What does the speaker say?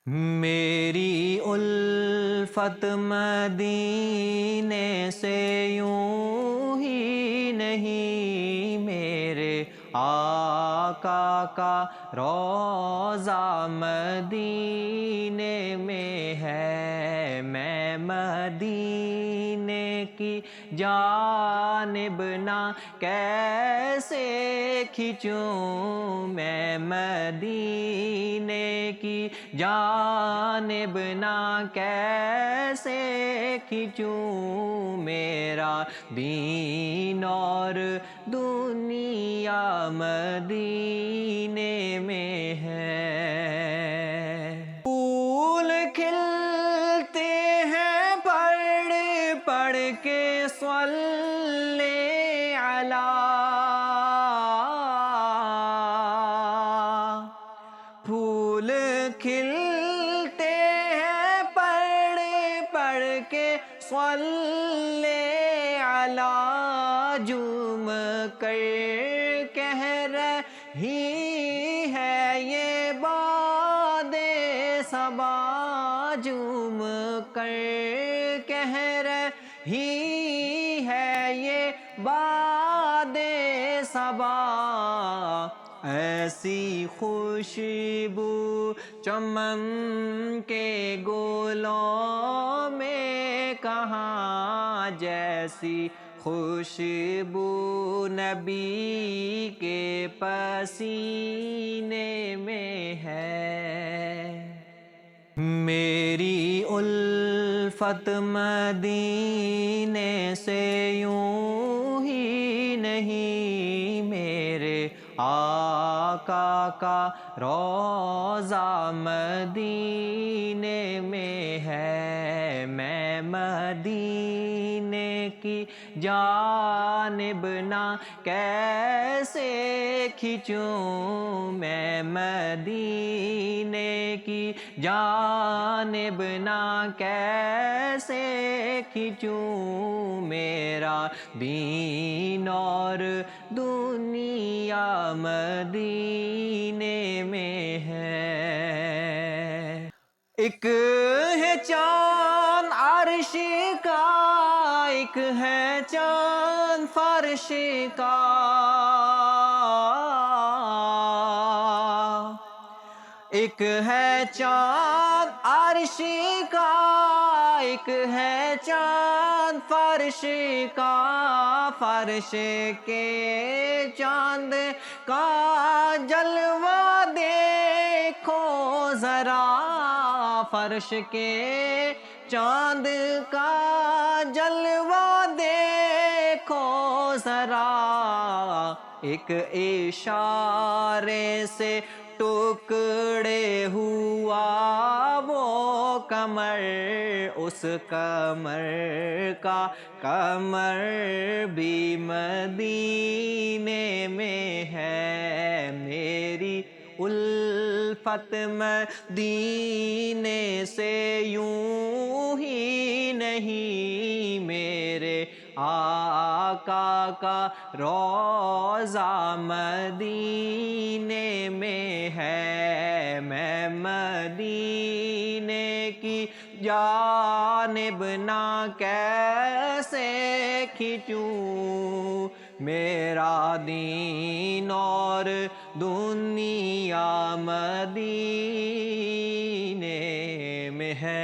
میری الفت مدینے سے یوں ہی نہیں، میرے آقا کا روضہ مدینے میں ہے۔ میں مدینے کی جانب نہ کیسے کھنچوں، میں مدینے کی جانب نہ کیسے کھنچوں، میرا دین اور دنیا مدینے میں ہے۔ پھول کھلتے ہیں پڑھ پڑھ کے صلی علی، پھول کھلتے ہیں پڑھ پڑھ کے صلی علی، جھوم کر کہہ رہی ہے یہ باد صبا، جھوم کر کہہ رہی ہے یہ باد صبا، ایسی خوشبو چمن کے گلوں میں کہاں، جیسی خوشبو نبی کے پسینے میں ہے۔ میری الفت مدینے سے یوں ہی نہیں، میرے آقا کا روضہ مدینے میں ہے۔ میں مدینے کی جانب نہ کیسے کھنچوں، میں مدینے کی جانب نہ کیسے کھنچوں، میرا دین اور دنیا مدینے میں ہے۔ ایک ہے چاند عرش کا، ایک ہے چاند فرش کا، ایک ہے چاند عرش کا، ایک ہے چاند فرش کا، فرش کے چاند کا جلوہ دیکھو ذرا، فرش کے چاند کا جلوہ دیکھو ذرا، ایک اشارے سے ٹکڑے ہوا وہ کمر، اس کمر کا کمر بھی مدینے میں ہے۔ میری الفت مدینے سے یوں ہی نہیں، میرے آقا کا روضہ مدینے میں ہے۔ میں مدینے کی جانب نہ کیسے کھنچوں، میرا دین اور دنیا مدینے میں ہے۔